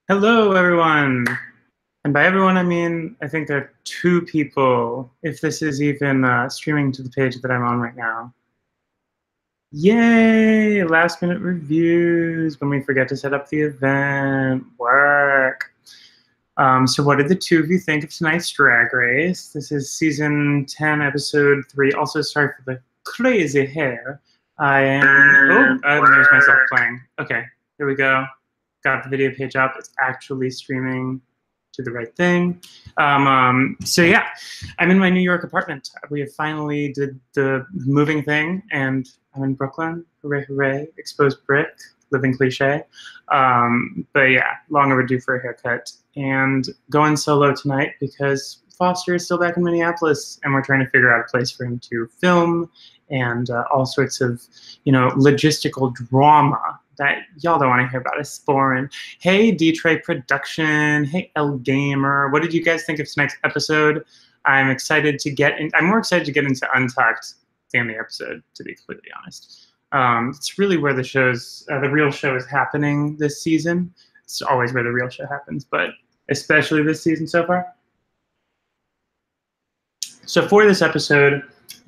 Hello, everyone. And by everyone, I mean, I think there are two people, if this is even streaming to the page that I'm on right now. Yay! Last minute reviews when we forget to set up the event. Work. So what did the two of you think of tonight's Drag Race? This is season 10, episode 3. Also, sorry for the crazy hair. I am... Oh, there's myself playing. Okay, here we go. Got the video page up. It's actually streaming to the right thing. So yeah, I'm in my New York apartment. We have finally did the moving thing, and I'm in Brooklyn. Hooray, hooray! Exposed brick, living cliche. But yeah, long overdue for a haircut. And going solo tonight because Foster is still back in Minneapolis, and we're trying to figure out a place for him to film and all sorts of, logistical drama that y'all don't want to hear about. Is foreign. Hey, D-Tray Production. Hey, L Gamer. What did you guys think of tonight's episode? I'm excited to get in. I'm more excited to get into Untucked than the episode, to be completely honest. It's really where the real show is happening this season. It's always where the real show happens, but especially this season so far. So for this episode,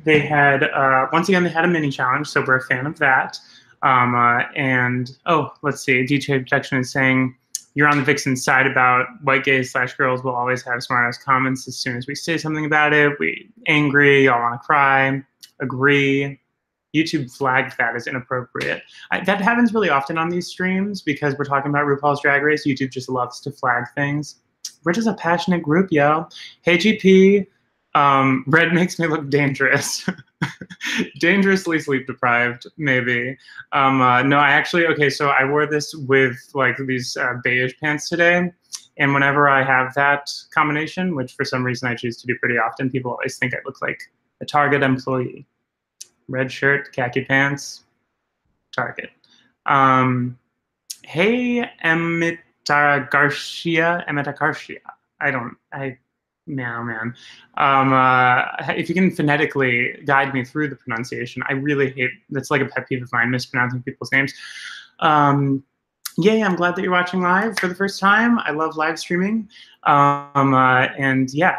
they had, once again, they had a mini challenge, so we're a fan of that. Let's see, DJ Protection is saying, you're on the Vixen side about white gays/girls will always have smart-ass comments as soon as we say something about it. We angry, y'all want to cry, agree. YouTube flagged that as inappropriate. That happens really often on these streams because we're talking about RuPaul's Drag Race. YouTube just loves to flag things. We're just a passionate group, yo. Hey, GP. Red makes me look dangerous. Dangerously sleep deprived, maybe. No, so I wore this with like these beige pants today. And whenever I have that combination, which for some reason I choose to do pretty often, people always think I look like a Target employee. Red shirt, khaki pants, Target. Hey, Emita Garcia. Man. If you can phonetically guide me through the pronunciation, I really hate, that's like a pet peeve of mine, mispronouncing people's names. Yay, I'm glad that you're watching live for the first time. I love live streaming. And yeah,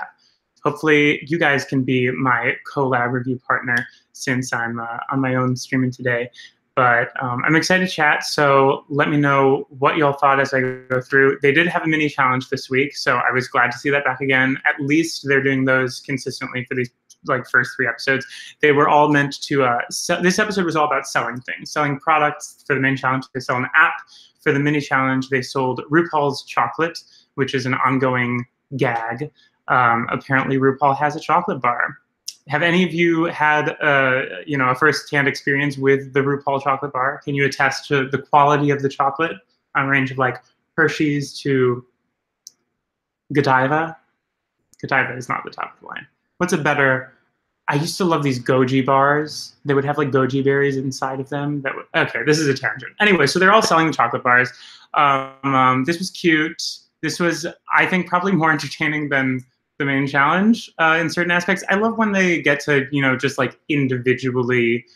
hopefully you guys can be my collab review partner since I'm on my own streaming today. But I'm excited to chat, so let me know what y'all thought as I go through. They did have a mini challenge this week, so I was glad to see that back again. At least they're doing those consistently for these first 3 episodes. They were all meant to, this episode was all about selling things, selling products. For the main challenge, they sell an app. For the mini challenge, they sold RuPaul's chocolate, which is an ongoing gag. Apparently RuPaul has a chocolate bar. Have any of you had a first-hand experience with the RuPaul chocolate bar? Can you attest to the quality of the chocolate on a range of like Hershey's to Godiva? Godiva is not the top of the line. What's a better? I used to love these goji bars. They would have like goji berries inside of them. Okay, this is a tangent. Anyway, so they're all selling the chocolate bars. This was cute. This was, I think, probably more entertaining than the main challenge in certain aspects. I love when they get to, just like individually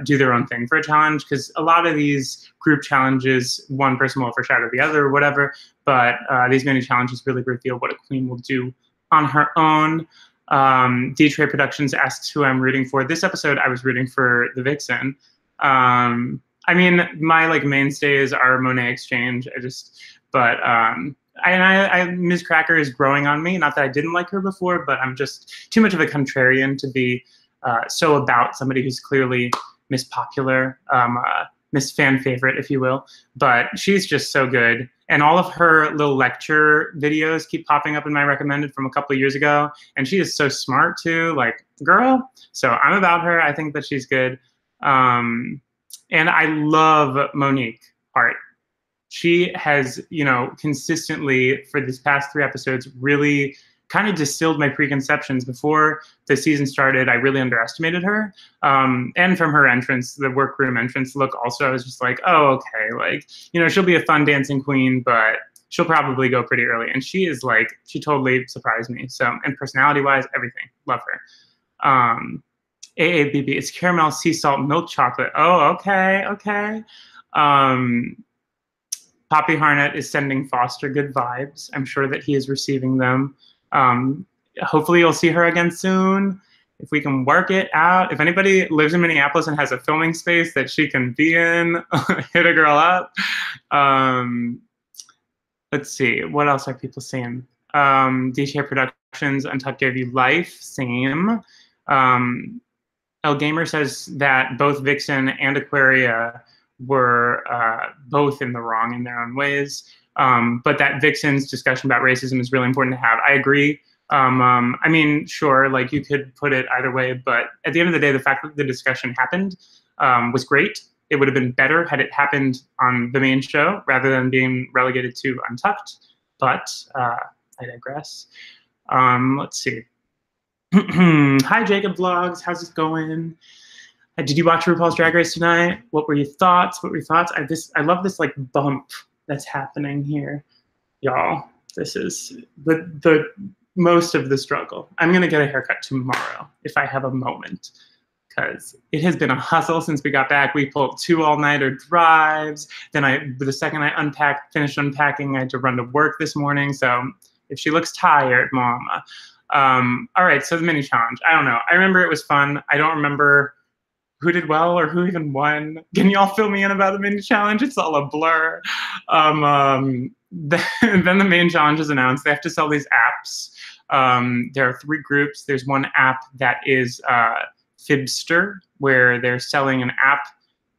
do their own thing for a challenge, because a lot of these group challenges, one person will overshadow the other or whatever, but these mini challenges really reveal what a queen will do on her own. D-Tray Productions asks who I'm rooting for. This episode, I was rooting for the Vixen. I mean, my like mainstays are Monet Exchange. Ms. Cracker is growing on me. Not that I didn't like her before, but I'm just too much of a contrarian to be so about somebody who's clearly Miss Popular, Miss Fan Favorite, if you will. But she's just so good. And all of her little lecture videos keep popping up in my recommended from a couple of years ago. And she is so smart too, like, girl. So I'm about her. I think that she's good. And I love Monique Hart. She has, consistently for these past 3 episodes really kind of distilled my preconceptions. Before the season started, I really underestimated her. And from her entrance, the workroom entrance look also, I was just like, oh, okay. Like, she'll be a fun dancing queen, but she'll probably go pretty early. And she is like, she totally surprised me. So, and personality-wise, everything. Love her. AABB, it's caramel, sea salt, milk chocolate. Oh, okay. Poppy Harnett is sending Foster good vibes. I'm sure that he is receiving them. Hopefully you'll see her again soon. If we can work it out. If anybody lives in Minneapolis and has a filming space that she can be in, hit a girl up. Let's see. What else are people saying? DTA Productions, Untucked gave you life. Same. El Gamer says that both Vixen and Aquaria were both in the wrong in their own ways. But that Vixen's discussion about racism is really important to have. I agree. I mean, sure, like you could put it either way, but at the end of the day, the fact that the discussion happened was great. It would have been better had it happened on the main show rather than being relegated to Untucked, but I digress. Let's see. Hi, Jacob Vlogs. How's it going? Did you watch RuPaul's Drag Race tonight? What were your thoughts? What were your thoughts? I love this like bump that's happening here, y'all. This is the most of the struggle. I'm gonna get a haircut tomorrow if I have a moment, because it has been a hustle since we got back. We pulled 2 all-nighter drives. Then the second I finished unpacking, I had to run to work this morning. So if she looks tired, mama. All right, so the mini challenge. I don't know. I remember it was fun. I don't remember who did well or who even won. Can y'all fill me in about the mini challenge? It's all a blur. Then the main challenge is announced. They have to sell these apps. There are 3 groups. There's one app that is Fibster, where they're selling an app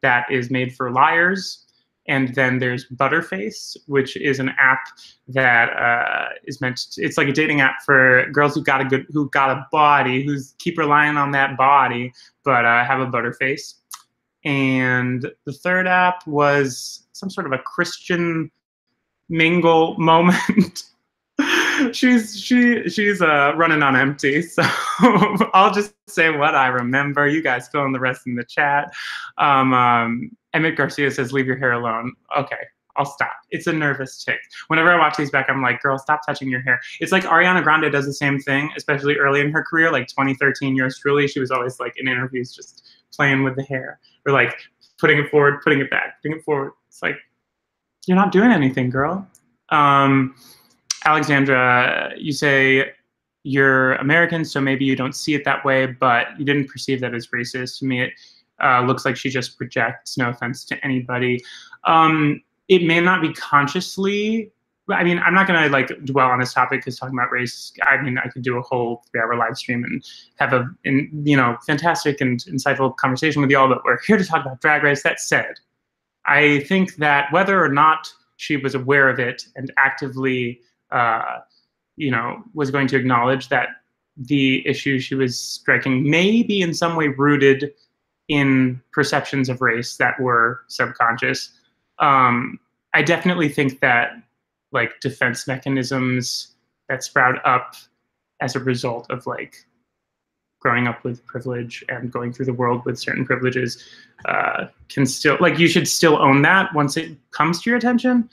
that is made for liars. And then there's Butterface, which is an app that is meant to, it's like a dating app for girls who got a body, who's keep relying on that body, but have a Butterface. And the third app was some sort of a Christian mingle moment. she's running on empty, so I'll just say what I remember. You guys fill in the rest in the chat. Emmett Garcia says, leave your hair alone. Okay, I'll stop. It's a nervous tick. Whenever I watch these back, I'm like, girl, stop touching your hair. It's like Ariana Grande does the same thing, especially early in her career, like 2013, yours truly. She was always like in interviews just playing with the hair, or like putting it forward, putting it back, putting it forward. It's like, you're not doing anything, girl. Alexandra, you say you're American, so maybe you don't see it that way, but you didn't perceive that as racist. To me, it looks like she just projects, no offense to anybody. It may not be consciously, I mean, I'm not gonna like dwell on this topic because talking about race, I mean, I could do a whole 3-hour live stream and have a fantastic and insightful conversation with y'all, but we're here to talk about Drag Race. That said, I think that whether or not she was aware of it and actively was going to acknowledge that the issue she was striking may be in some way rooted in perceptions of race that were subconscious. I definitely think that like defense mechanisms that sprout up as a result of like growing up with privilege and going through the world with certain privileges can still, like, you should still own that once it comes to your attention.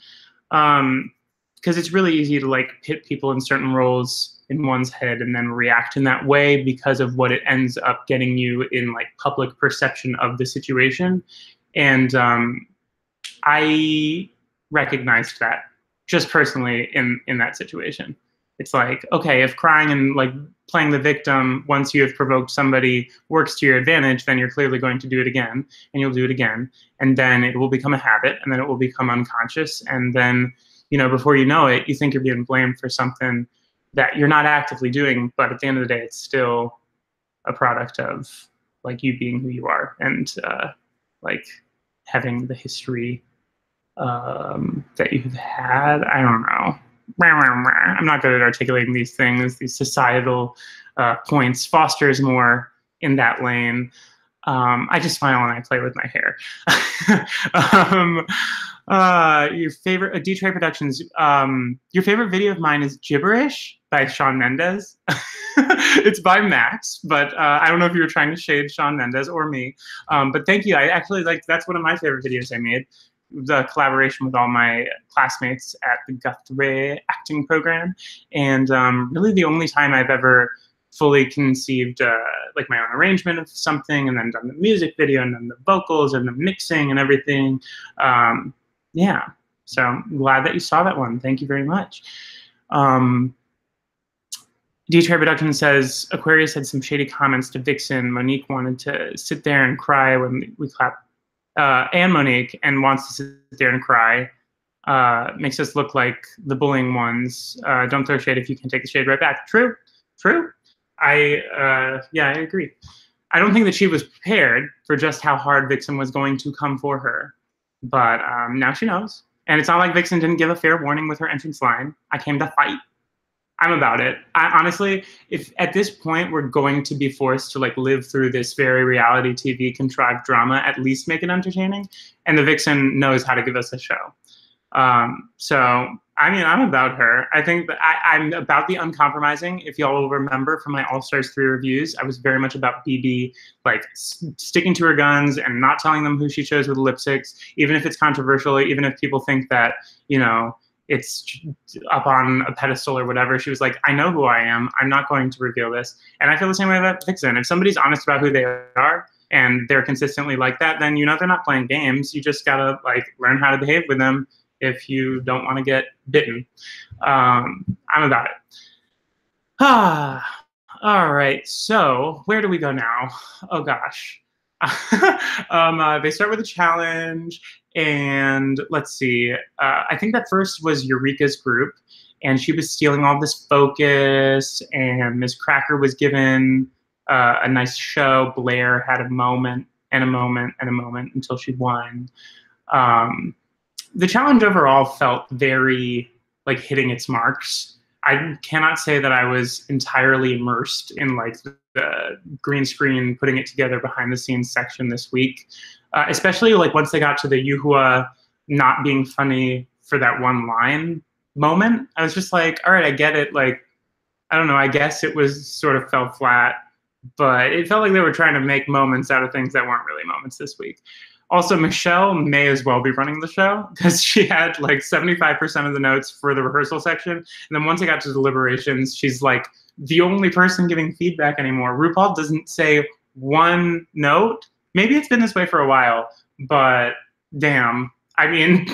Because it's really easy to like pit people in certain roles in one's head and then react in that way because of what it ends up getting you in like public perception of the situation. And I recognized that just personally in that situation. It's like, okay, if crying and like playing the victim once you have provoked somebody works to your advantage, then you're clearly going to do it again, and you'll do it again, and then it will become a habit, and then it will become unconscious, and then before you know it, you think you're being blamed for something that you're not actively doing, but at the end of the day, it's still a product of like you being who you are and like having the history that you've had. I don't know. I'm not good at articulating these things, these societal points. Foster is more in that lane. I just smile and I play with my hair. Your favorite D-Tray Productions. Your favorite video of mine is Gibberish by Shawn Mendes. It's by Max, but I don't know if you were trying to shade Shawn Mendes or me. But thank you. I actually that's one of my favorite videos I made. The collaboration with all my classmates at the Guthrie acting program, and really the only time I've ever fully conceived like my own arrangement of something, and then done the music video, and then the vocals, and the mixing, and everything. Yeah, So I'm glad that you saw that one. Thank you very much. D-Trey Production says, Aquarius had some shady comments to Vixen. Monique wanted to sit there and cry when we clap. And Monique, and wants to sit there and cry. Makes us look like the bullying ones. Don't throw shade if you can take the shade right back. True. I agree. I don't think that she was prepared for just how hard Vixen was going to come for her. But now she knows. And it's not like Vixen didn't give a fair warning with her entrance line. I came to fight. I'm about it. Honestly, if at this point we're going to be forced to like live through this very reality TV contrived drama, at least make it entertaining. And the Vixen knows how to give us a show. So, I mean, I'm about her. I think that I'm about the uncompromising. If y'all will remember from my All Stars 3 reviews, I was very much about BB, like sticking to her guns and not telling them who she chose with the lipsticks, even if it's controversial, even if people think that, you know, it's up on a pedestal or whatever. She was like, I know who I am. I'm not going to reveal this. And I feel the same way about Vixen. If somebody's honest about who they are and they're consistently like that, then you know they're not playing games. You just gotta like learn how to behave with them if you don't want to get bitten. I'm about it. All right, so where do we go now? Oh gosh. They start with a challenge, and let's see. I think that first was Eureka's group, and she was stealing all this focus, and Ms. Cracker was given a nice show. Blair had a moment and a moment and a moment until she won. The challenge overall felt very like hitting its marks. I cannot say that I was entirely immersed in like the green screen putting it together behind the scenes section this week, especially like once they got to the Yuhua not being funny for that one line moment. I was just like, all right, I get it. Like, I don't know. I guess it was sort of fell flat, but it felt like they were trying to make moments out of things that weren't really moments this week. Also, Michelle may as well be running the show because she had like 75% of the notes for the rehearsal section. And then once it got to deliberations, she's like the only person giving feedback anymore. RuPaul doesn't say one note. Maybe it's been this way for a while, but damn. I mean,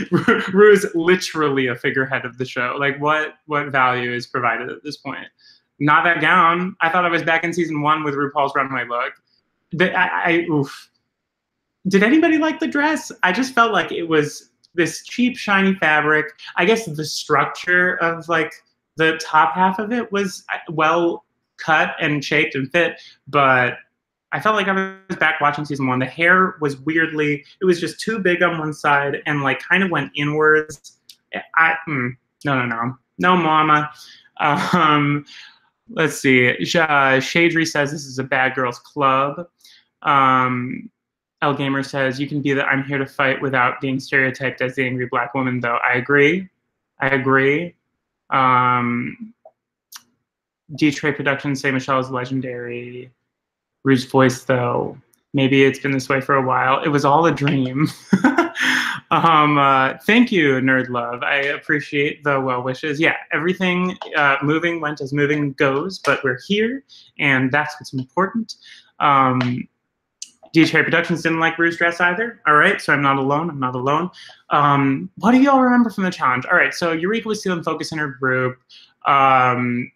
Ru is literally a figurehead of the show. Like what value is provided at this point? Not that gown. I thought I was back in season 1 with RuPaul's runway look. Oof. Did anybody like the dress? I just felt like it was this cheap, shiny fabric. I guess the structure of like the top half of it was well cut and shaped and fit, but I felt like I was back watching season 1. The hair was weirdly, it was just too big on one side and like kind of went inwards. No, mama. Let's see. Shadri says this is a bad girls club. L Gamer says, you can be the I'm here to fight without being stereotyped as the angry black woman, though. I agree. D-Trey Productions say Michelle is legendary. Rue's voice, though. Maybe it's been this way for a while. It was all a dream. Thank you, Nerd Love. I appreciate the well wishes. Yeah, everything moving went as moving goes, but we're here, and that's what's important. D-Trey Productions didn't like Rue's dress either. All right, so I'm not alone. What do y'all remember from the challenge? All right, so Eureka was stealing focus in her group, and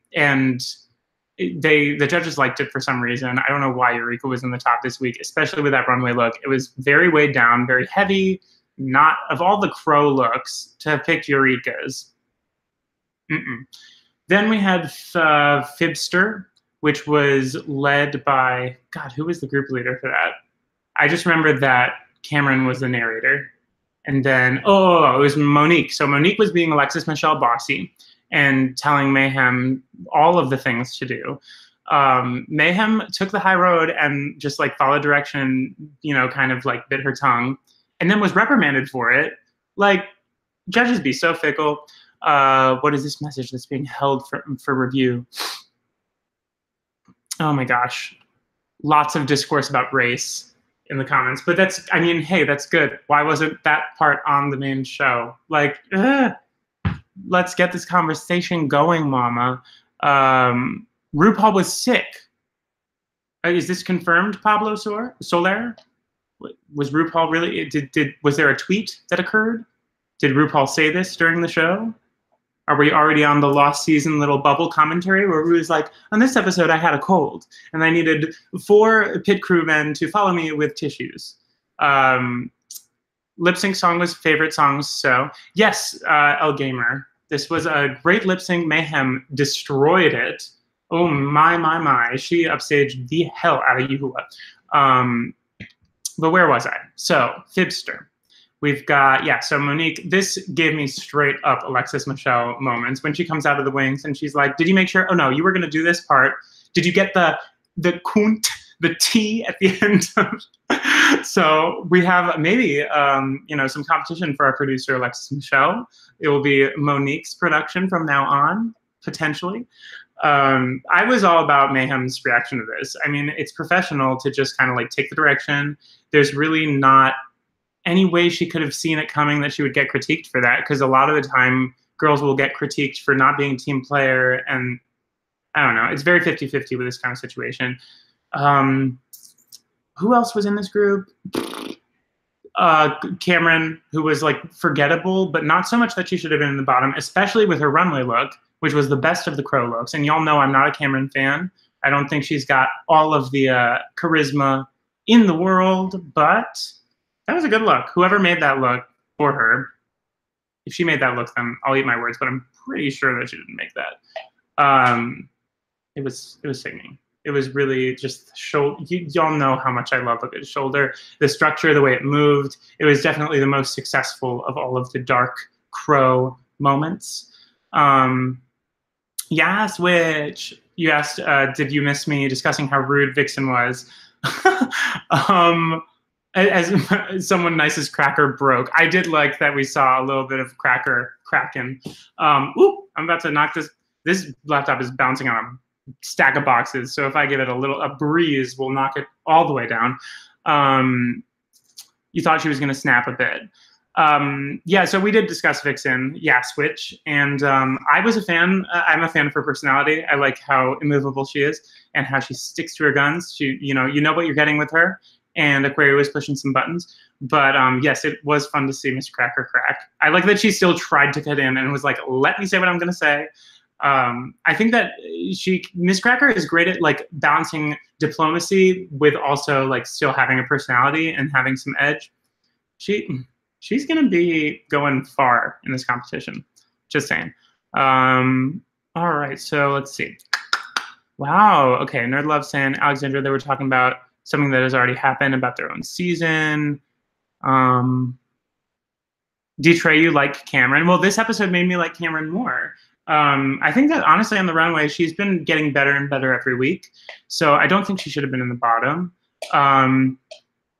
the judges liked it for some reason. I don't know why Eureka was in the top this week, especially with that runway look. It was very weighed down, very heavy. Not of all the crow looks to have picked Eureka's. Then we had Fibster, which was led by, God, who was the group leader for that? I just remember that Cameron was the narrator. And then, it was Monique. So Monique was being Alexis Michelle Bossy and telling Mayhem all of the things to do. Mayhem took the high road and just like followed direction, you know, kind of like bit her tongue and then was reprimanded for it. Like, judges be so fickle. What is this message that's being held for review? Oh my gosh. Lots of discourse about race in the comments, but that's, I mean, hey, that's good. Why wasn't that part on the main show? Like, let's get this conversation going, mama. RuPaul was sick. Is this confirmed, Pablo Soler? Was RuPaul really, was there a tweet that occurred? Did RuPaul say this during the show? Are we already on the lost season little bubble commentary where Ru was like, on this episode I had a cold and I needed 4 pit crewmen to follow me with tissues. Lip sync song was favorite songs. So yes, El Gamer, this was a great lip sync. Mayhem destroyed it. Oh my. She upstaged the hell out of Yuhua. But where was I? So Fibster. We've got, yeah, so Monique, this gave me straight up Alexis Michelle moments when she comes out of the wings and she's like, did you make sure? Oh no, you were going to do this part. Did you get the kunt, the T at the end? So we have maybe, some competition for our producer, Alexis Michelle. It will be Monique's production from now on, potentially. I was all about Mayhem's reaction to this. I mean, it's professional to just kind of like take the direction. There's really not any way she could have seen it coming that she would get critiqued for that, because a lot of the time girls will get critiqued for not being a team player, and I don't know, it's very 50-50 with this kind of situation. Who else was in this group? Cameron, who was like forgettable, but not so much that she should have been in the bottom, especially with her runway look, which was the best of the Crow looks. And y'all know I'm not a Cameron fan. I don't think she's got all of the charisma in the world, but that was a good look. Whoever made that look for her, if she made that look, then I'll eat my words, but I'm pretty sure that she didn't make that. It was sickening. It was really just shoulder. Y'all know how much I love a good shoulder. The structure, the way it moved, it was definitely the most successful of all of the dark Crow moments. Yes, which you asked, did you miss me discussing how rude Vixen was? As someone nice as Cracker broke. I did like that we saw a little bit of Cracker cracking. Ooh, I'm about to knock this. This laptop is bouncing on a stack of boxes, so if I give it a breeze, we'll knock it all the way down. You thought she was going to snap a bit. Yeah, so we did discuss Vixen, yeah, Switch, and I was a fan. I'm a fan of her personality. I like how immovable she is and how she sticks to her guns. She, you know what you're getting with her. And Aquaria was pushing some buttons, but yes, it was fun to see Miss Cracker crack. I like that she still tried to cut in and was like, "Let me say what I'm going to say." I think that Miss Cracker is great at like balancing diplomacy with also like still having a personality and having some edge. She's going to be going far in this competition. Just saying. All right, so let's see. Wow. Okay, Nerd Love saying Alexandra, they were talking about something that has already happened about their own season. Detray, you like Cameron. Well, this episode made me like Cameron more. I think that honestly on the runway, she's been getting better and better every week. So I don't think she should have been in the bottom.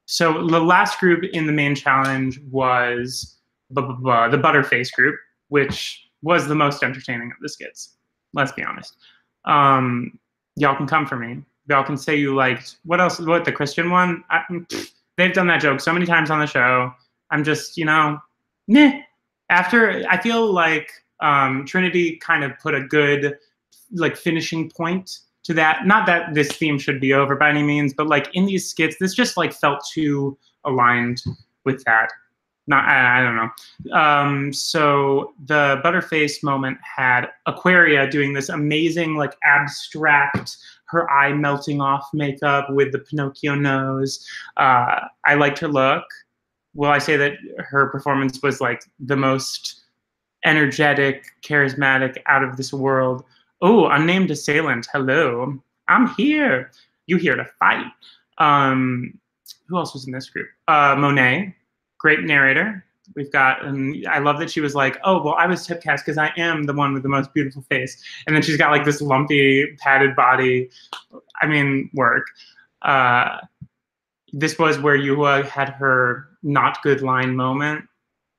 So the last group in the main challenge was the Butterface group, which was the most entertaining of the skits. Let's be honest. Y'all can come for me. Y'all can say you liked, what else, what, the Christian one? They've done that joke so many times on the show. I'm just, meh. After, I feel like Trinity kind of put a good, like, finishing point to that. Not that this theme should be over by any means, but, like, in these skits, this just, like, felt too aligned with that. I don't know. So the Butterface moment had Aquaria doing this amazing, like, abstract, her eye melting off makeup with the Pinocchio nose. I liked her look. Will I say that her performance was like the most energetic, charismatic, out of this world? Oh, unnamed assailant. Hello. I'm here. You here to fight. Who else was in this group? Monet, great narrator. We've got, and I love that she was like, oh, well, I was typecast because I am the one with the most beautiful face. And then she's got like this lumpy, padded body. I mean, work. This was where Yuhua had her not good line moment.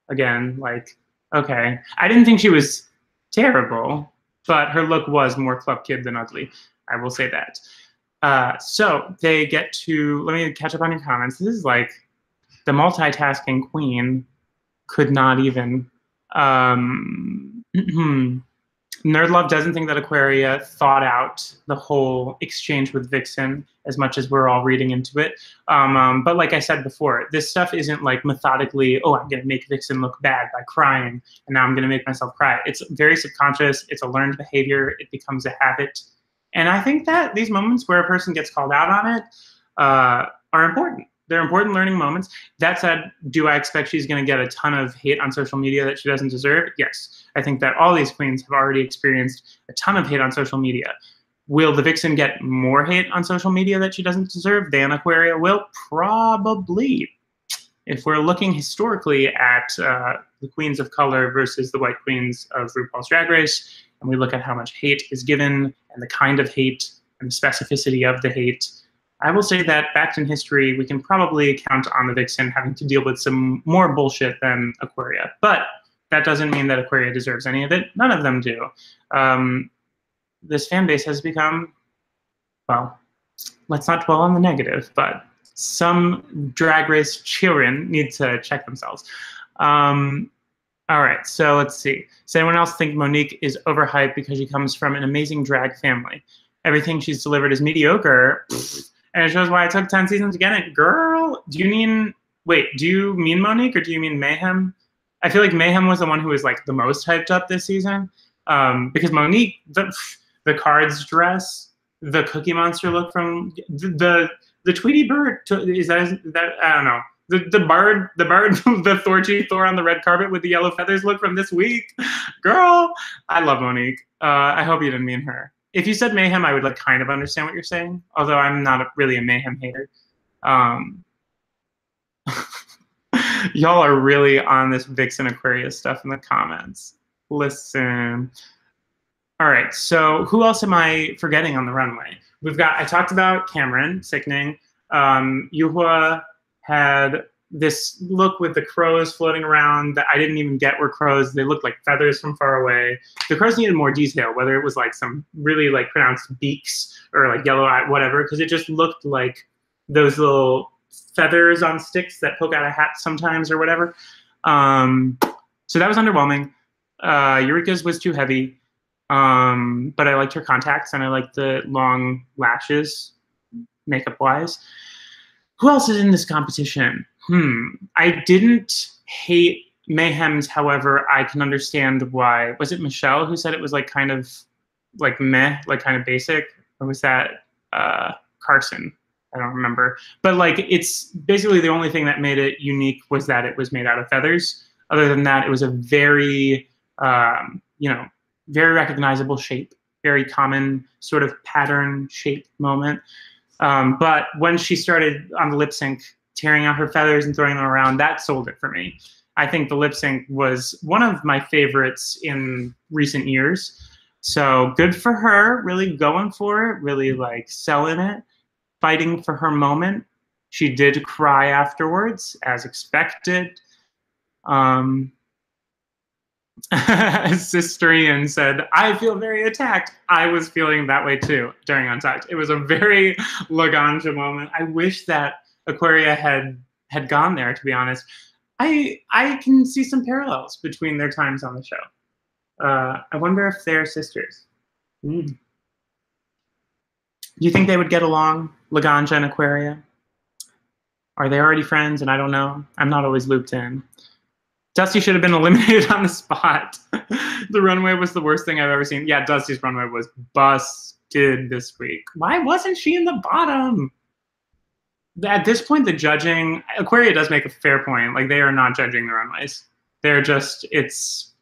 Again, like, okay. I didn't think she was terrible, but her look was more club kid than ugly. I will say that. So they get to, let me catch up on your comments. This is like the multitasking queen could not even. Nerdlove doesn't think that Aquaria thought out the whole exchange with Vixen as much as we're all reading into it. But like I said before, this stuff isn't like methodically, oh, I'm going to make Vixen look bad by crying, and now I'm going to make myself cry. It's very subconscious. It's a learned behavior. It becomes a habit. And I think that these moments where a person gets called out on it are important. They're important learning moments. That said, do I expect she's going to get a ton of hate on social media that she doesn't deserve? Yes. I think that all these queens have already experienced a ton of hate on social media. Will the Vixen get more hate on social media that she doesn't deserve than Aquaria will? Probably. If we're looking historically at the queens of color versus the white queens of RuPaul's Drag Race, and we look at how much hate is given and the kind of hate and the specificity of the hate, I will say that back in history, we can probably count on the Vixen having to deal with some more bullshit than Aquaria. But that doesn't mean that Aquaria deserves any of it. None of them do. This fan base has become, well, let's not dwell on the negative, but some Drag Race children need to check themselves. All right, so let's see. Does anyone else think Monique is overhyped because she comes from an amazing drag family? Everything she's delivered is mediocre. And it shows why it took 10 seasons to get it. Girl, do you mean Monique or do you mean Mayhem? I feel like Mayhem was the one who was like the most hyped up this season. Because Monique, the cards dress, the Cookie Monster look from the Tweety Bird, is that I don't know. The bird, the Thor on the red carpet with the yellow feathers look from this week. Girl, I love Monique. I hope you didn't mean her. If you said Mayhem, I would like kind of understand what you're saying, although I'm not really a Mayhem hater. Y'all are really on this Vixen Aquarius stuff in the comments. Listen. All right, so who else am I forgetting on the runway? I talked about Cameron, sickening. Yuhua had this look with the crows floating around that I didn't even get were crows. They looked like feathers from far away. The crows needed more detail, whether it was like some really like pronounced beaks or like yellow eye, whatever, because it just looked like those little feathers on sticks that poke out a hat sometimes or whatever. So that was underwhelming. Eureka's was too heavy, but I liked her contacts and I liked the long lashes, makeup-wise. Who else is in this competition? I didn't hate Mayhem's, however, I can understand why. Was it Michelle who said it was like kind of like meh, like kind of basic? Or was that Carson? I don't remember. But like it's basically the only thing that made it unique was that it was made out of feathers. Other than that, it was a very, very recognizable shape, very common sort of pattern shape moment. But when she started on the lip sync, tearing out her feathers and throwing them around, that sold it for me. I think the lip sync was one of my favorites in recent years. So good for her, really going for it, really like selling it, fighting for her moment. She did cry afterwards, as expected. Sisterian said, I feel very attacked. I was feeling that way too during Untucked. It was a very Laganja moment. I wish that Aquaria had gone there, to be honest. I can see some parallels between their times on the show. I wonder if they're sisters. Do you think they would get along, Laganja and Aquaria? Are they already friends and I don't know? I'm not always looped in. Dusty should have been eliminated on the spot. The runway was the worst thing I've ever seen. Yeah, Dusty's runway was busted this week. Why wasn't she in the bottom? At this point, the judging, Aquaria does make a fair point. Like, they are not judging the runways. They're just, it's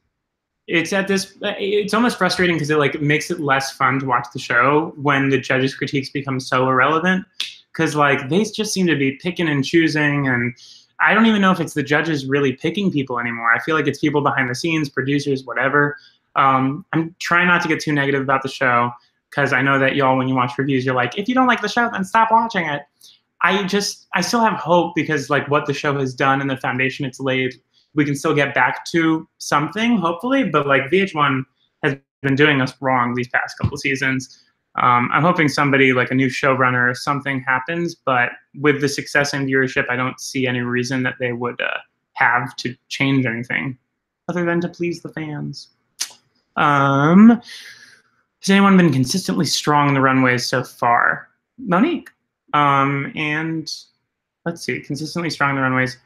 almost frustrating because it like makes it less fun to watch the show when the judges' critiques become so irrelevant. Because like they just seem to be picking and choosing, and I don't even know if it's the judges really picking people anymore. I feel like it's people behind the scenes, producers, whatever. I'm trying not to get too negative about the show because I know that y'all, when you watch reviews, you're like, if you don't like the show, then stop watching it. I still have hope because like what the show has done and the foundation it's laid, we can still get back to something, hopefully. But like VH1 has been doing us wrong these past couple seasons. I'm hoping somebody like a new showrunner or something happens, but with the success and viewership, I don't see any reason that they would have to change anything other than to please the fans. Has anyone been consistently strong in the runways so far? Monique. And let's see, consistently strong in the runways.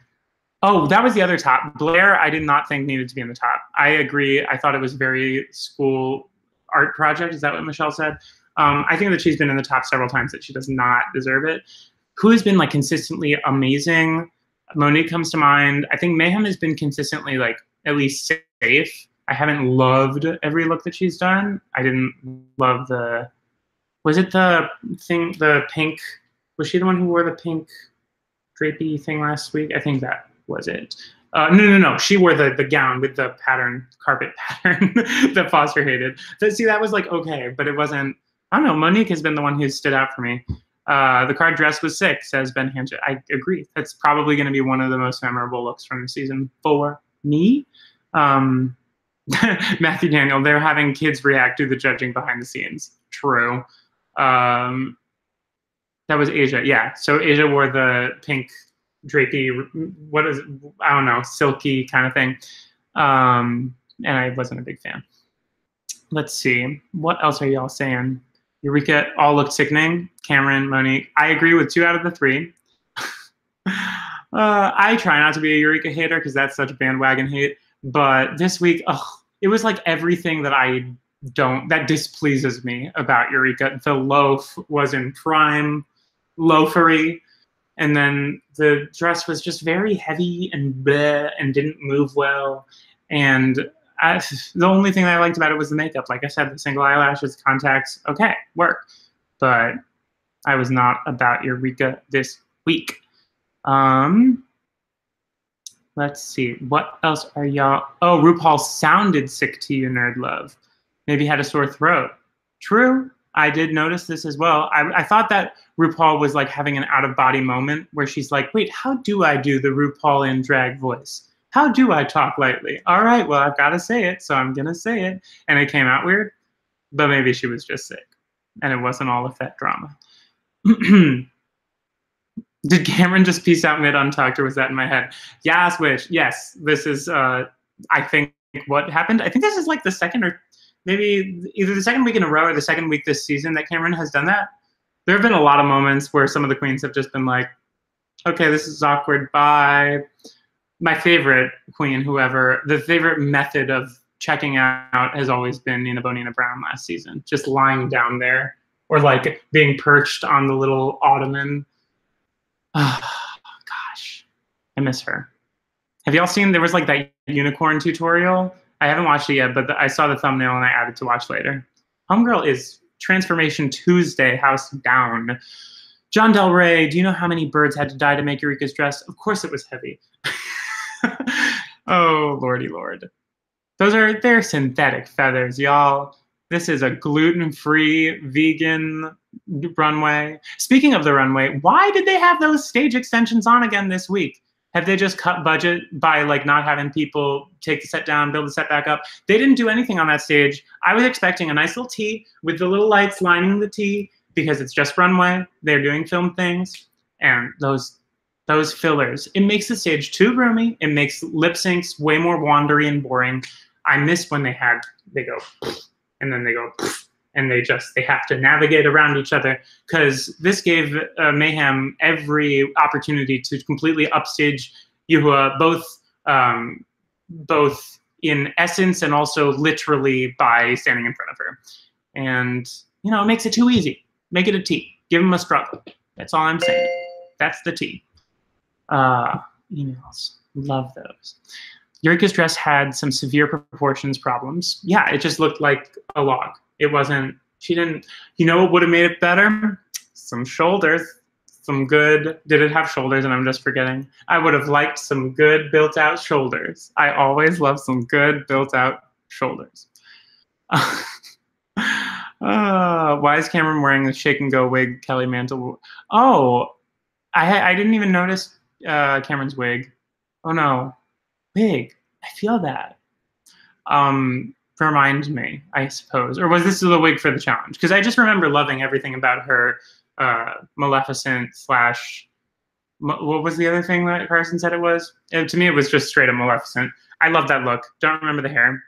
Oh, that was the other top. Blair, I did not think needed to be in the top. I agree. I thought it was very school art project. Is that what Michelle said? I think that she's been in the top several times, that she does not deserve it. Who has been like consistently amazing? Monique comes to mind. I think Mayhem has been consistently like at least safe. I haven't loved every look that she's done. I didn't love the, was it the thing, the pink, was she the one who wore the pink drapey thing last week? I think that was it. No. She wore the gown with the pattern, carpet pattern that Foster hated. So, see, that was like, okay, but it wasn't, I don't know, Monique has been the one who stood out for me. The card dress was sick, says Ben Hanchett. I agree. That's probably going to be one of the most memorable looks from the season for me. Matthew Daniel, they're having kids react to the judging behind the scenes. True. That was Asia. Yeah. So Asia wore the pink drapey, what is, I don't know, silky kind of thing. And I wasn't a big fan. Let's see. What else are y'all saying? Eureka all looked sickening. Cameron, Monique. I agree with 2 out of the 3. I try not to be a Eureka hater because that's such bandwagon hate. But this week, it was like everything that that displeases me about Eureka. The loaf was in prime loafery. And then the dress was just very heavy and bleh and didn't move well. And the only thing I liked about it was the makeup. Like I said, the single eyelashes, contacts, okay, work. But I was not about Eureka this week. Let's see. What else are y'all? Oh, RuPaul sounded sick to you, Nerd Love. Maybe had a sore throat. True. I did notice this as well. I thought that RuPaul was like having an out-of-body moment where she's like, wait, how do I do the RuPaul in drag voice? How do I talk lightly? All right, well, I've got to say it, so I'm going to say it. And it came out weird, but maybe she was just sick. And it wasn't all a Fett drama. Did Cameron just peace out mid-Untucked, or was that in my head? Yes, Wish. Yes, this is, I think, what happened. I think this is like the second or maybe either the second week in a row or the second week this season that Cameron has done that. There have been a lot of moments where some of the queens have just been like, okay, this is awkward, bye. My favorite queen, whoever, the favorite method of checking out has always been Nina Bonina Brown last season. Just lying down there or like being perched on the little ottoman. Oh, gosh, I miss her. Have y'all seen, there was like that unicorn tutorial? I haven't watched it yet, but I saw the thumbnail and I added to watch later. Homegirl is Transformation Tuesday, house down. John Del Rey, do you know how many birds had to die to make Eureka's dress? Of course it was heavy. Oh, lordy lord. They're synthetic feathers, y'all. This is a gluten-free, vegan runway. Speaking of the runway, why did they have those stage extensions on again this week? Have they just cut budget by like not having people take the set down, build the set back up? They didn't do anything on that stage. I was expecting a nice little tee with the little lights lining the tee because it's just runway. They're doing film things, and those fillers. It makes the stage too roomy. It makes lip syncs way more wandery and boring. I miss when they go and then they go and they have to navigate around each other, because this gave Mayhem every opportunity to completely upstage Yuhua, both in essence and also literally by standing in front of her. And, you know, it makes it too easy. Make it a T. Give him a struggle. That's all I'm saying. That's the T. Emails. Love those. Eureka's dress had some severe proportions problems. Yeah, it just looked like a log. It wasn't, she didn't, you know what would have made it better? Some shoulders, some good, did it have shoulders and I'm just forgetting? I would have liked some good built out shoulders. I always love some good built out shoulders. Why is Cameron wearing the shake and go wig Kelly Mantle? Oh, I didn't even notice Cameron's wig. Oh no, wig, I feel that. Remind me, I suppose. Or was this the wig for the challenge? Because I just remember loving everything about her Maleficent / what was the other thing that Carson said it was? To me, it was just straight up Maleficent. I love that look. Don't remember the hair.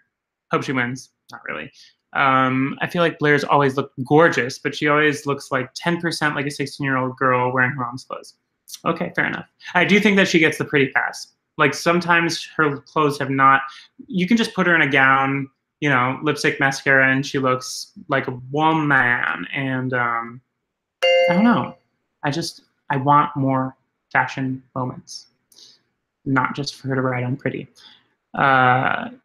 Hope she wins. Not really. I feel like Blair's always looked gorgeous, but she always looks like 10% like a 16-year-old girl wearing her mom's clothes. Okay, fair enough. I do think that she gets the pretty pass. Like sometimes her clothes have not. You can just put her in a gown, you know, lipstick, mascara, and she looks like a woman. And I don't know. I want more fashion moments, not just for her to write on pretty. Cameron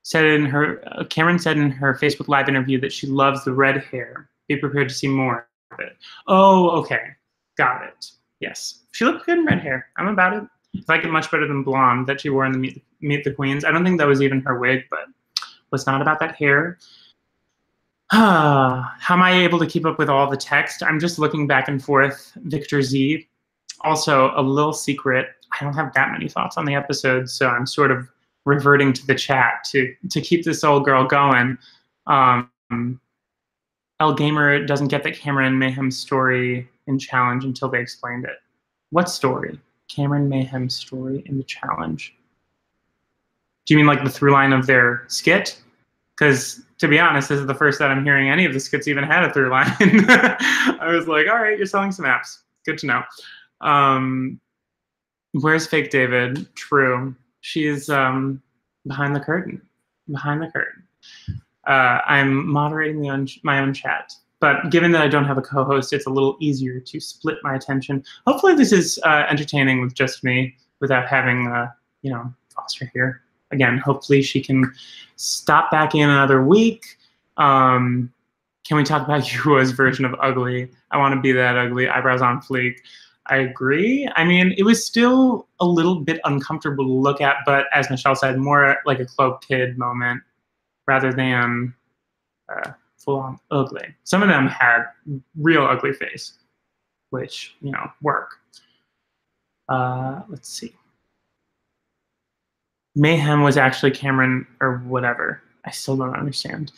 said in her Facebook Live interview that she loves the red hair. Be prepared to see more of it. Oh, okay, got it. Yes, she looked good in red hair. I'm about it. I like it much better than blonde that she wore in the Meet the Queens. I don't think that was even her wig, but was not about that hair. How am I able to keep up with all the text? I'm just looking back and forth. Victor Z. Also, a little secret. I don't have that many thoughts on the episode, so I'm sort of reverting to the chat to keep this old girl going. El Gamer doesn't get that Cameron Mayhem's story in Challenge until they explained it. What story? Cameron Mayhem's story in the Challenge. Do you mean like the through line of their skit? Because to be honest, this is the first that I'm hearing any of the skits even had a through line. I was like, all right, you're selling some apps. Good to know. Where's fake David? True. She's behind the curtain. Behind the curtain. I'm moderating my own chat. But given that I don't have a co-host, it's a little easier to split my attention. Hopefully this is entertaining with just me without having, you know, Foster here. Again, hopefully she can stop back in another week. Can we talk about Yua's version of ugly? I want to be that ugly, eyebrows on fleek. I agree. I mean, it was still a little bit uncomfortable to look at, but as Michelle said, more like a cloaked kid moment rather than full-on ugly. Some of them had real ugly face, which, you know, work. Let's see. Mayhem was actually Cameron or whatever. I still don't understand.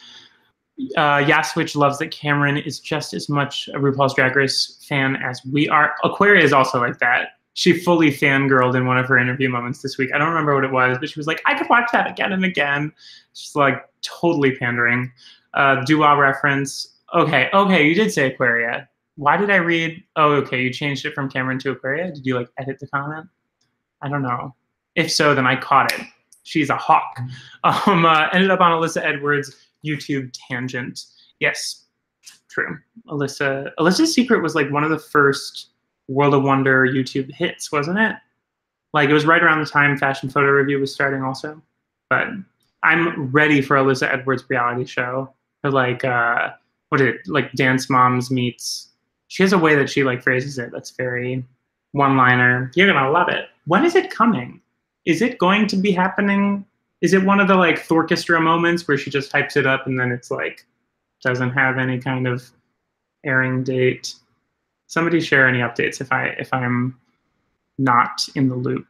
Yaswich loves that Cameron is just as much a RuPaul's Drag Race fan as we are. Aquaria is also like that. She fully fangirled in one of her interview moments this week. I don't remember what it was, but she was like, I could watch that again and again. She's like totally pandering. Dua reference. Okay, you did say Aquaria. Why did I read? Oh, okay, you changed it from Cameron to Aquaria. Did you like edit the comment? I don't know. If so, then I caught it. She's a hawk. Ended up on Alyssa Edwards' YouTube tangent. Yes, true. Alyssa's Secret was like one of the first World of Wonder YouTube hits, wasn't it? Like it was right around the time Fashion Photo Review was starting also. But I'm ready for Alyssa Edwards' reality show. For like, what is it? Like Dance Moms meets. She has a way that she like phrases it that's very one-liner. You're gonna love it. When is it coming? Is it going to be happening? Is it one of the like Thorchestra moments where she just hypes it up and then it's like doesn't have any kind of airing date? Somebody share any updates if I'm not in the loop.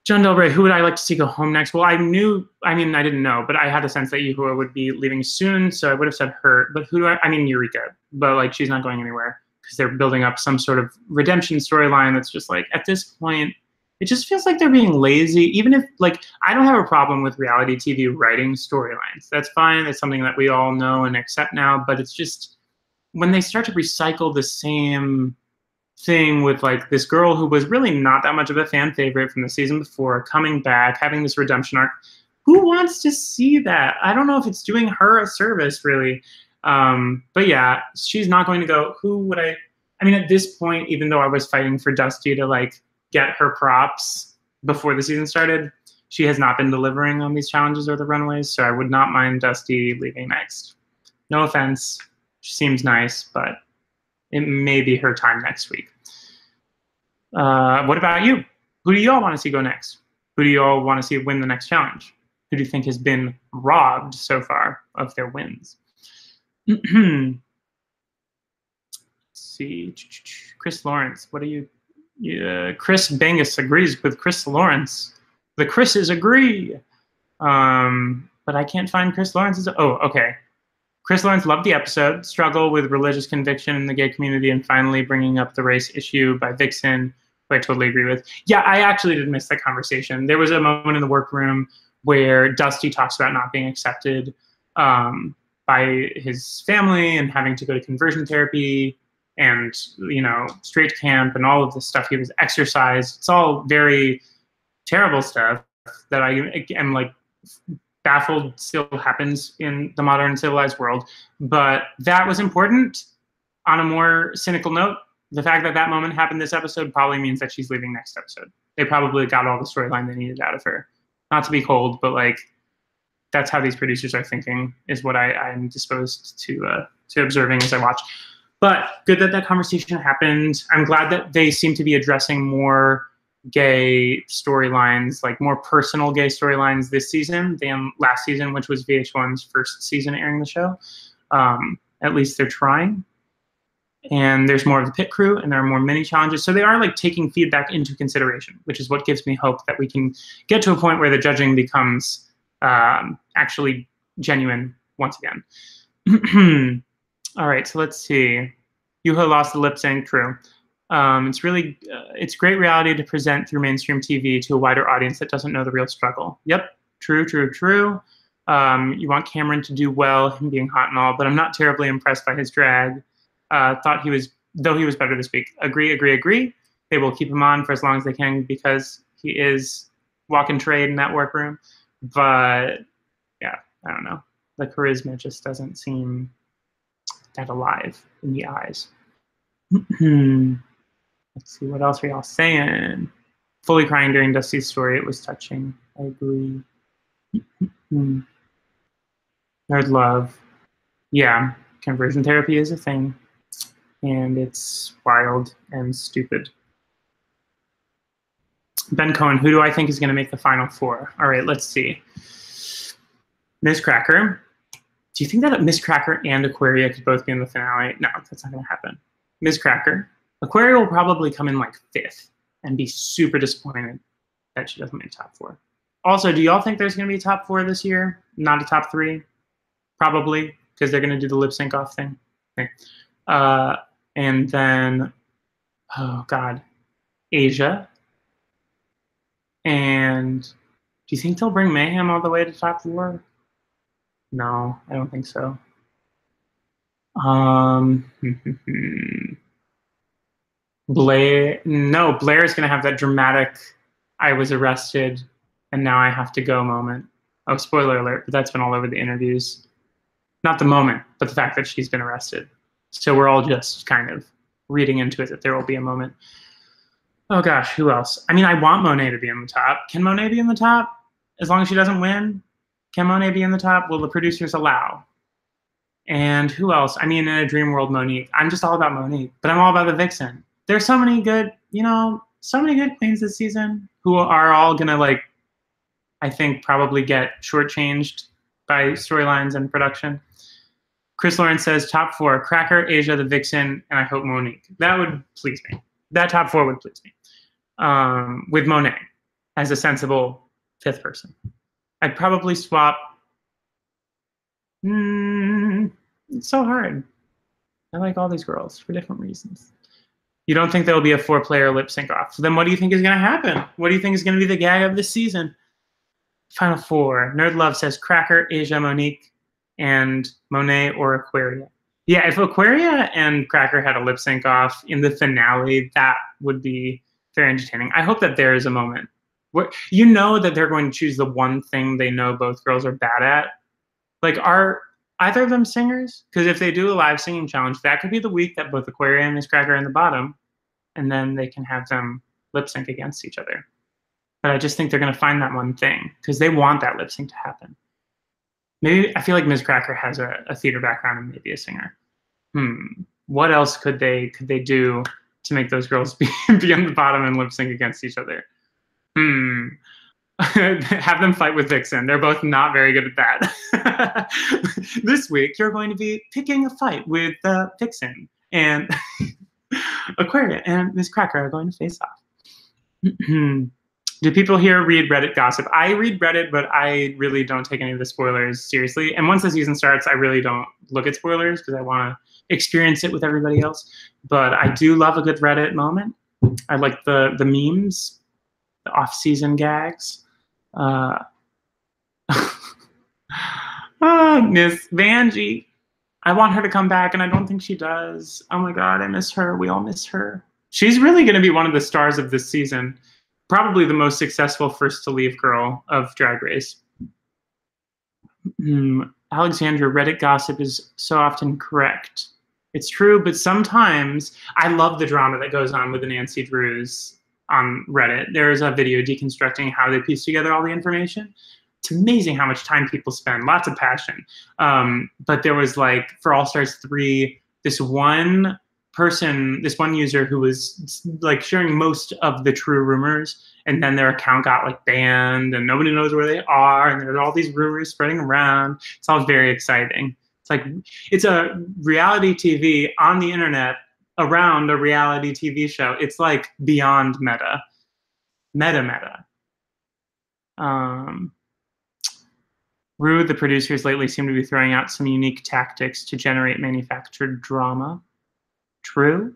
John Delbray, who would I like to see go home next? Well, I didn't know, but I had a sense that Yuhua would be leaving soon, so I would have said her. But who do I mean Eureka, but like she's not going anywhere because they're building up some sort of redemption storyline that's just like at this point, it just feels like they're being lazy. Even if like I don't have a problem with reality TV writing storylines. That's fine. That's something that we all know and accept now, but it's just when they start to recycle the same thing with like this girl who was really not that much of a fan favorite from the season before coming back, having this redemption arc. Who wants to see that? I don't know if it's doing her a service really. But yeah, she's not going to go. Who would I mean, at this point, even though I was fighting for Dusty to like get her props before the season started, she has not been delivering on these challenges or the runaways. So I would not mind Dusty leaving next. No offense. She seems nice, but it may be her time next week. What about you? Who do you all want to see go next? Who do you all want to see win the next challenge? Who do you think has been robbed so far of their wins? Let's see. Chris Lawrence, what are you? Chris Bangus agrees with Chris Lawrence. The Chris's agree. But I can't find Chris Lawrence's. Oh, okay. Chris Lawrence loved the episode, struggle with religious conviction in the gay community, and finally bringing up the race issue by Vixen, who I totally agree with. Yeah, I actually did miss that conversation. There was a moment in the workroom where Dusty talks about not being accepted by his family and having to go to conversion therapy and, you know, straight to camp and all of the stuff. He was exercised. It's all very terrible stuff that I am like baffled still happens in the modern civilized world. But that was important. On a more cynical note, the fact that that moment happened this episode probably means that she's leaving next episode. They probably got all the storyline they needed out of her. Not to be cold, but like, that's how these producers are thinking, is what I'm disposed to observing as I watch. But good that that conversation happened. I'm glad that they seem to be addressing more gay storylines, like more personal gay storylines this season than last season, which was VH1's first season airing the show. At least they're trying. And there's more of the pit crew, and there are more mini challenges. So they are like taking feedback into consideration, which is what gives me hope that we can get to a point where the judging becomes actually genuine once again. All right, so let's see. Yuho lost the lip sync, true. It's great reality to present through mainstream TV to a wider audience that doesn't know the real struggle. Yep, true. You want Cameron to do well, him being hot and all, but I'm not terribly impressed by his drag. Thought he was better this week. Agree. They will keep him on for as long as they can because he is walking trade in that workroom. But yeah, I don't know. The charisma just doesn't seem that alive in the eyes. Let's see, what else are y'all saying? Fully crying during Dusty's story. It was touching. I agree. Nerd love. Yeah, conversion therapy is a thing. And it's wild and stupid. Ben Cohen, who do I think is going to make the final four? All right, let's see. Miss Cracker. Do you think that Miss Cracker and Aquaria could both be in the finale? No, that's not going to happen. Miss Cracker. Aquaria will probably come in like 5th and be super disappointed that she doesn't make top 4. Also, do y'all think there's going to be a top 4 this year? Not a top 3? Probably, because they're going to do the lip sync off thing. Okay. And then, oh God, Asia. And do you think they'll bring Mayhem all the way to top 4? No, I don't think so. Blair is going to have that dramatic I was arrested and now I have to go moment. Oh, spoiler alert, but that's been all over the interviews. Not the moment, but the fact that she's been arrested. So we're all just kind of reading into it that there will be a moment. Oh gosh, who else? I mean, I want Monet to be in the top. Can Monet be in the top? As long as she doesn't win? Can Monet be in the top? Will the producers allow? And who else? I mean, in a dream world, Monique. I'm just all about Monique, but I'm all about the Vixen. There's so many good, so many good queens this season who are all gonna, like, I think probably get shortchanged by storylines and production. Chris Lawrence says top 4, Cracker, Asia, the Vixen, and I hope Monique. That would please me. That top 4 would please me. With Monet as a sensible 5th person. I'd probably swap. It's so hard. I like all these girls for different reasons. You don't think there will be a 4-player lip sync off. So then what do you think is going to happen? What do you think is going to be the gag of this season? Final 4. Nerd Love says Cracker, Asia, Monique, and Monet or Aquaria. Yeah, if Aquaria and Cracker had a lip sync off in the finale, that would be very entertaining. I hope that there is a moment where you know that they're going to choose the one thing they know both girls are bad at. Like, are either of them singers? Because if they do a live singing challenge, that could be the week that both Aquaria and Miss Cracker are in the bottom, and then they can have them lip sync against each other. But I just think they're going to find that one thing because they want that lip sync to happen. Maybe I feel like Ms. Cracker has a theater background and maybe a singer. What else could they do to make those girls be on the bottom and lip sync against each other? Have them fight with Vixen. They're both not very good at that. This week, you're going to be picking a fight with Vixen, and Aquaria and Ms. Cracker are going to face off. Do people here read Reddit gossip? I read Reddit, but I really don't take any of the spoilers seriously. And once the season starts, I really don't look at spoilers because I want to experience it with everybody else. But I do love a good Reddit moment. I like the memes, the off-season gags. Miss Vanjie. I want her to come back, and I don't think she does. Oh my God, I miss her. We all miss her. She's really going to be one of the stars of this season. Probably the most successful first to leave girl of Drag Race. Alexandra, Reddit gossip is so often correct. It's true, but sometimes I love the drama that goes on with the Nancy Drews on Reddit. There's a video deconstructing how they piece together all the information. It's amazing how much time people spend, lots of passion. But there was like, for All Stars 3, this one person, this one user who was like sharing most of the true rumors, and then their account got like banned and nobody knows where they are, and there's all these rumors spreading around. It's all very exciting. It's like, it's a reality TV on the internet around a reality TV show. It's like beyond meta. Meta. Rue, the producers lately seem to be throwing out some unique tactics to generate manufactured drama. True.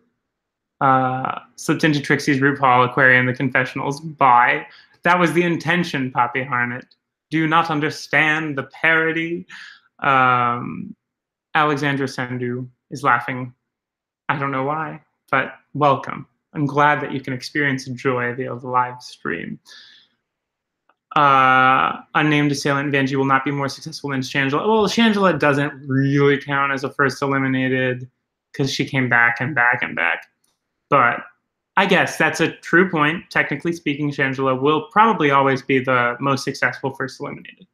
Slipped into Trixie's RuPaul Aquarium, the confessionals. Bye. That was the intention, Poppy Harnett. Do you not understand the parody? Alexandra Sendhu is laughing. I don't know why, but welcome. I'm glad that you can experience joy via the live stream. Unnamed assailant Vanjie will not be more successful than Shangela. Well, Shangela doesn't really count as a first eliminated because she came back and back and back. But I guess that's a true point. Technically speaking, Shangela will probably always be the most successful first eliminated.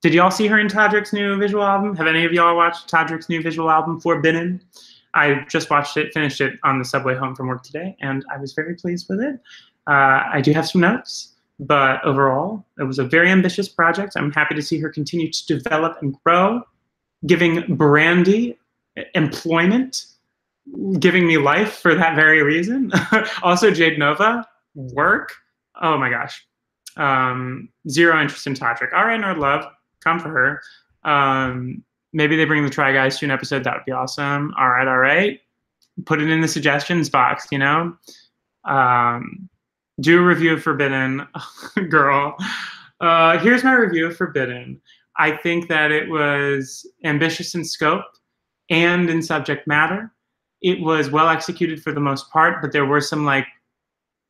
Did y'all see her in Todrick's new visual album? Have any of y'all watched Todrick's new visual album, Forbidden? I just watched it, finished it on the subway home from work today, and I was very pleased with it. I do have some notes, but overall, it was a very ambitious project. I'm happy to see her continue to develop and grow, giving Brandy employment, giving me life for that very reason. Also, Jade Nova, work. Oh my gosh. Zero interest in Todrick. All right, Nerd Love, come for her. Maybe they bring the Try Guys to an episode. That would be awesome. All right. Put it in the suggestions box, you know? Do a review of Forbidden. Girl. Here's my review of Forbidden. I think that it was ambitious in scope and in subject matter. It was well executed for the most part, but there were some like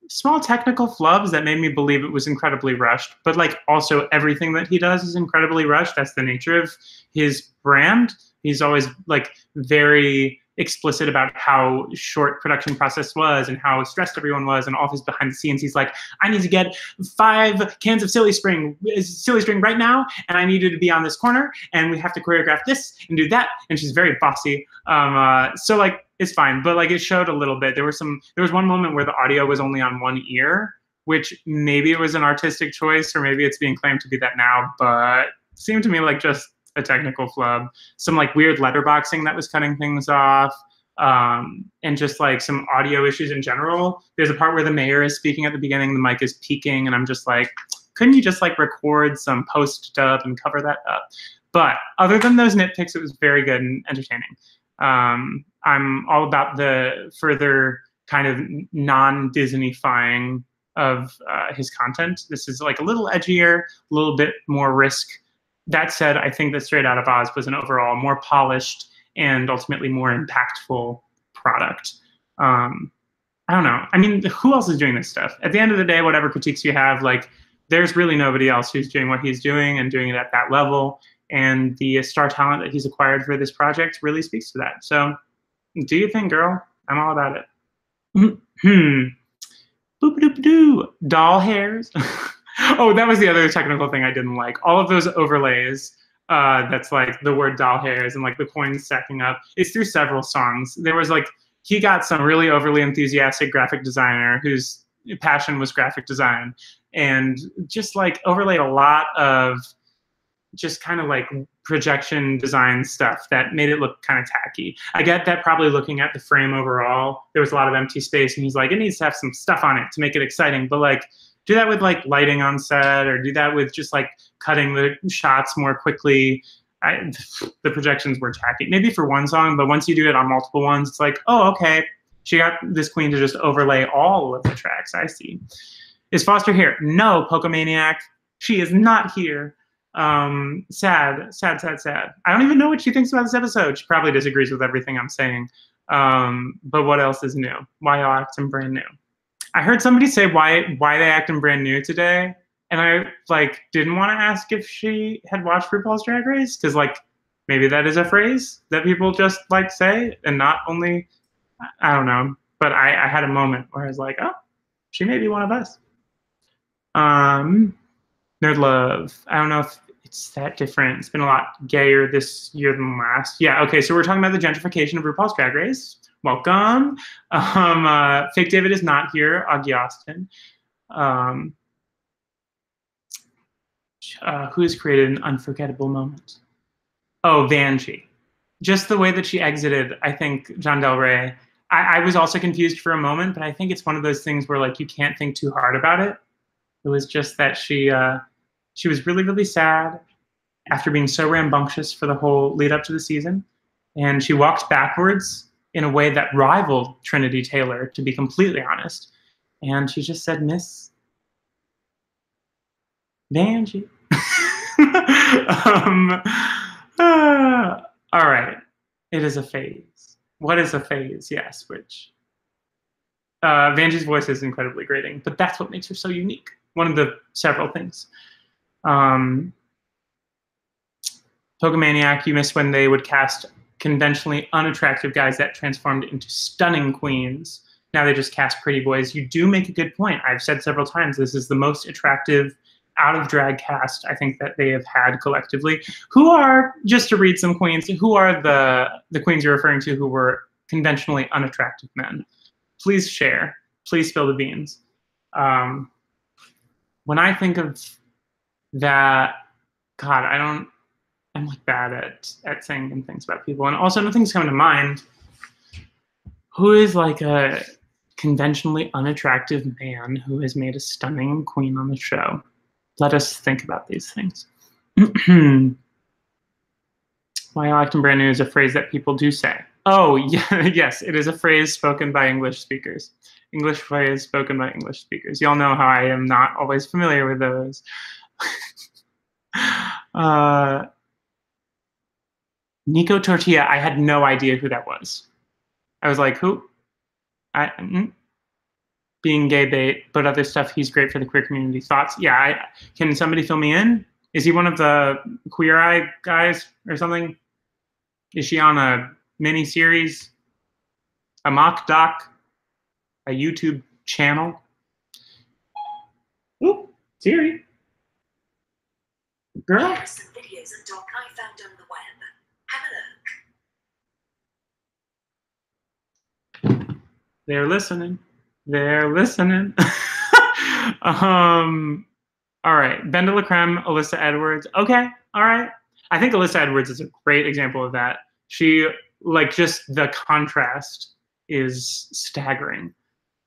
small technical flubs that made me believe it was incredibly rushed. But like also everything that he does is incredibly rushed. That's the nature of his brand. He's always like very explicit about how short production process was and how stressed everyone was and all of his behind the scenes. He's like, I need to get 5 cans of silly string right now, and I need you to be on this corner, and we have to choreograph this and do that. And she's very bossy. So like it's fine, but like it showed a little bit. There was one moment where the audio was only on one ear, which maybe it was an artistic choice or maybe it's being claimed to be that now, but it seemed to me like just a technical flub. Some like weird letterboxing that was cutting things off, and just like some audio issues in general. There's a part where the mayor is speaking at the beginning, the mic is peaking, and I'm just like, couldn't you just like record some post dub and cover that up? But other than those nitpicks, it was very good and entertaining. I'm all about the further kind of non-Disney-fying of his content. This is like a little edgier, a little bit more risk. That said, I think that Straight Outta Oz was an overall more polished and ultimately more impactful product. I don't know. I mean, who else is doing this stuff? At the end of the day, whatever critiques you have, like, there's really nobody else who's doing what he's doing and doing it at that level. And the star talent that he's acquired for this project really speaks to that. So, do your thing, girl. I'm all about it. Boop-a-doop-a-doo. Doll hairs. Oh, that was the other technical thing I didn't like. All of those overlays, that's like the word doll hairs and like the coins stacking up. It's through several songs. There was like, he got some really overly enthusiastic graphic designer whose passion was graphic design and just like overlaid a lot of just kind of like projection design stuff that made it look kind of tacky. I get that probably looking at the frame overall, there was a lot of empty space and he's like, it needs to have some stuff on it to make it exciting, but like, do that with like lighting on set or do that with just like cutting the shots more quickly. The projections were tacky. Maybe for one song, but once you do it on multiple ones, it's like, oh, okay. She got this queen to just overlay all of the tracks. I see. Is Foster here? No, Pokemaniac. She is not here. Sad. I don't even know what she thinks about this episode. She probably disagrees with everything I'm saying. But what else is new? Why y'all acting brand new? I heard somebody say why they acting brand new today, and I like didn't want to ask if she had watched RuPaul's Drag Race, because like maybe that is a phrase that people just like say, and not only, I don't know. But I had a moment where I was like, oh, she may be one of us. Nerd Love. I don't know if it's that different. It's been a lot gayer this year than last. Yeah, okay, so we're talking about the gentrification of RuPaul's Drag Race. Welcome. Fake David is not here, Augie Austin. Who has created an unforgettable moment? Oh, Vanjie. Just the way that she exited, I think, John Del Rey. I was also confused for a moment, but I think it's one of those things where like you can't think too hard about it. It was just that she was really, really sad after being so rambunctious for the whole lead up to the season. And she walked backwards in a way that rivaled Trinity Taylor, to be completely honest. And she just said, Miss Vanjie. All right. It is a phase. What is a phase? Yes, which Vanjie's voice is incredibly grating, but that's what makes her so unique. One of the several things. Pokemaniac, you missed when they would cast conventionally unattractive guys that transformed into stunning queens. Now they just cast pretty boys. You do make a good point. I've said several times, this is the most attractive out of drag cast I think that they have had collectively. Who are, just to read some queens, who are the queens you're referring to who were conventionally unattractive men? Please share. Please spill the beans. When I think of that, God, I'm like bad at saying things about people. And also nothing's coming to mind. Who is like a conventionally unattractive man who has made a stunning queen on the show? Let us think about these things. Why acting brand new is a phrase that people do say. Oh, yeah, yes, it is a phrase spoken by English speakers. English phrase spoken by English speakers. Y'all know how I am not always familiar with those. Nico Tortilla, I had no idea who that was. I was like, who? Being gay bait, but other stuff, he's great for the queer community. Thoughts? Yeah, can somebody fill me in? Is he one of the Queer Eye guys or something? Is she on a mini series? A mock doc? A YouTube channel? Ooh, Siri. Girl? Here are some videos and doc I found on the web. Have a look. They're listening. They're listening. All right. Ben de la Creme, Alyssa Edwards. Okay. All right. I think Alyssa Edwards is a great example of that. She, like, just the contrast is staggering.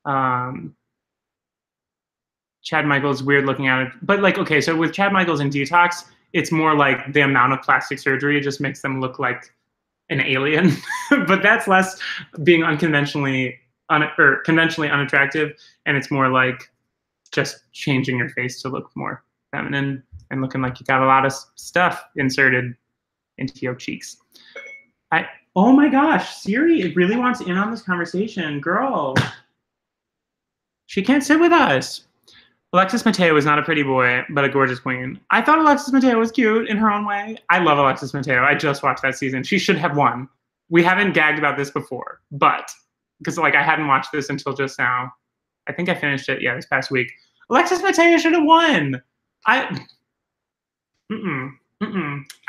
Chad Michaels, weird looking at it. But, like, okay, so with Chad Michaels and Detox, it's more like the amount of plastic surgery just makes them look like an alien. But that's less being conventionally unattractive, and it's more like just changing your face to look more feminine and looking like you got a lot of stuff inserted into your cheeks. Oh my gosh, Siri really wants in on this conversation. Girl, she can't sit with us. Alexis Mateo is not a pretty boy, but a gorgeous queen. I thought Alexis Mateo was cute in her own way. I love Alexis Mateo. I just watched that season. She should have won. We haven't gagged about this before, but because like I hadn't watched this until just now. I think I finished it, this past week. Alexis Mateo should have won. I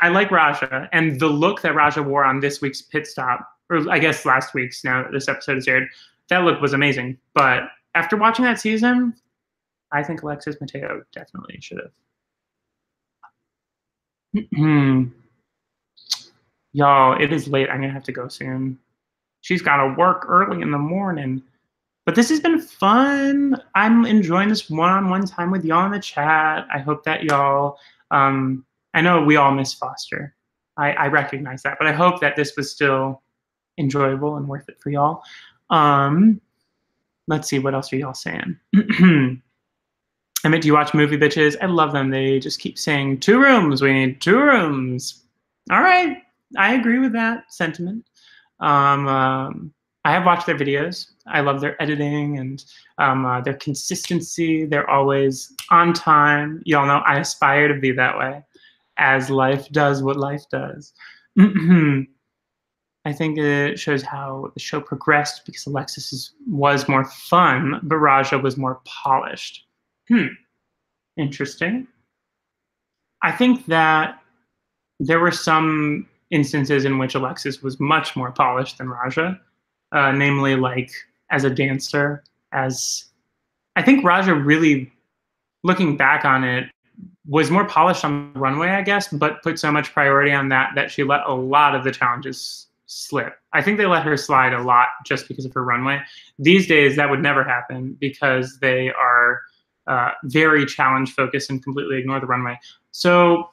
like Raja, and the look that Raja wore on this week's pit stop, or I guess last week's, now that this episode is aired, that look was amazing. But after watching that season, I think Alexis Mateo definitely should have. Y'all, it is late. I'm gonna have to go soon. She's got to work early in the morning. But this has been fun. I'm enjoying this one-on-one time with y'all in the chat. I hope that y'all, I know we all miss Foster. I recognize that, but I hope that this was still enjoyable and worth it for y'all. Let's see, what else are y'all saying? Emmett, do you watch Movie Bitches? I love them. They just keep saying 2 rooms. We need 2 rooms. All right, I agree with that sentiment. I have watched their videos. I love their editing and their consistency. They're always on time. Y'all know I aspire to be that way, as life does what life does. I think it shows how the show progressed because Alexis was more fun, but Raja was more polished. Interesting. I think that there were some instances in which Alexis was much more polished than Raja, namely like as a dancer. As I think Raja really, looking back on it, was more polished on the runway, I guess, but put so much priority on that she let a lot of the challenges slip. I think they let her slide a lot just because of her runway. These days, that would never happen because they are very challenge focused and completely ignore the runway. So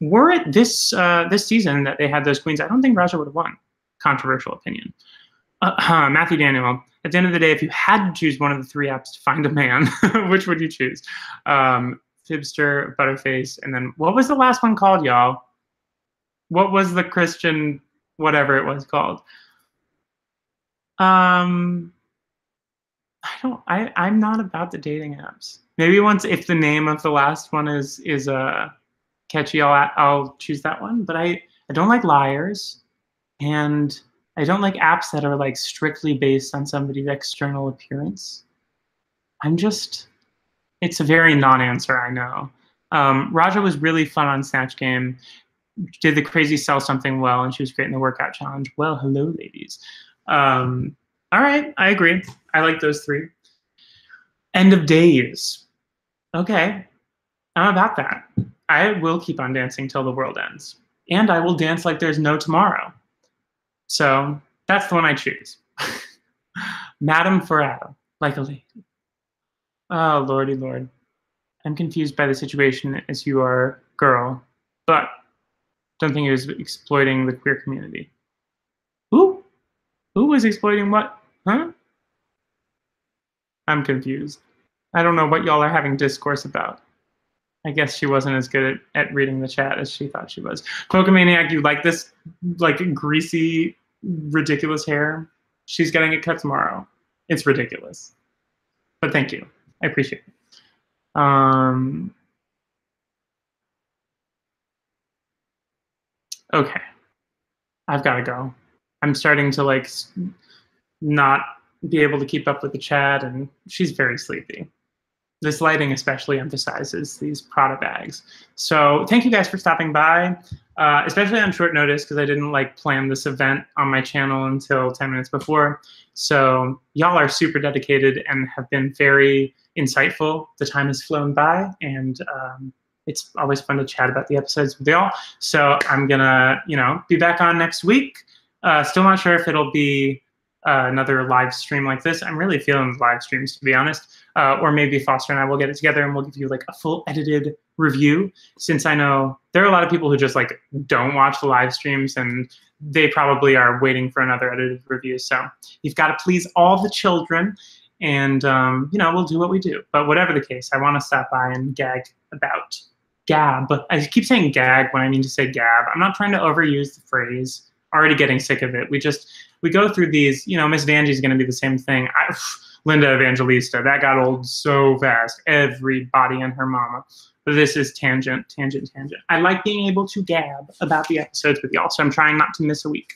were it this season that they had those queens, I don't think Raja would have won. Controversial opinion. Matthew Daniel, at the end of the day, if you had to choose one of the 3 apps to find a man, which would you choose? Fibster, Butterface, and then what was the last one called, y'all? What was the Christian, whatever it was called? I'm not about the dating apps. Maybe once, if the name of the last one is catchy, I'll choose that one. But I don't like liars, and I don't like apps that are like strictly based on somebody's external appearance. It's a very non-answer, I know. Raja was really fun on Snatch Game, did the crazy sell something well, and she was great in the workout challenge. Well, hello, ladies. All right, I agree. I like those 3. End of days. Okay, I'm about that. I will keep on dancing till the world ends. And I will dance like there's no tomorrow. So that's the one I choose. Madam for Adam, like a lady. Oh, lordy lord. I'm confused by the situation as you are, girl, but don't think he was exploiting the queer community. Who? Who was exploiting what? Huh? I'm confused. I don't know what y'all are having discourse about. I guess she wasn't as good at reading the chat as she thought she was. Pokemaniac, you like this like greasy, ridiculous hair? She's getting it cut tomorrow. It's ridiculous. But thank you. I appreciate it. Okay. I've got to go. I'm starting to like not be able to keep up with the chat, and she's very sleepy. This lighting especially emphasizes these Prada bags. So thank you guys for stopping by, especially on short notice because I didn't like plan this event on my channel until 10 minutes before. So y'all are super dedicated and have been very insightful. The time has flown by, and it's always fun to chat about the episodes with y'all. So I'm gonna, be back on next week. Still not sure if it'll be another live stream like this. I'm really feeling live streams, to be honest. Or maybe Foster and I will get it together and we'll give you like a full edited review, since I know there are a lot of people who just like don't watch the live streams and they probably are waiting for another edited review. So you've got to please all the children, and we'll do what we do. But whatever the case, I want to stop by and gab. I keep saying gag when I mean to say gab. I'm not trying to overuse the phrase. Already getting sick of it. We go through these, Miss Vanjie's going to be the same thing. Linda Evangelista, that got old so fast. Everybody and her mama. But this is tangent. I like being able to gab about the episodes with y'all, so I'm trying not to miss a week.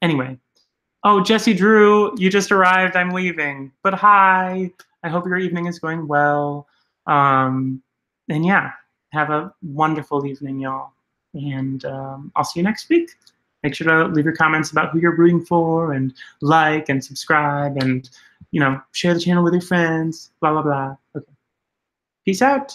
Anyway. Oh, Jesse Drew, you just arrived. I'm leaving. But hi. I hope your evening is going well. And yeah, have a wonderful evening, y'all. And I'll see you next week. Make sure to leave your comments about who you're rooting for, and like and subscribe, and share the channel with your friends. Blah blah blah. Okay. Peace out.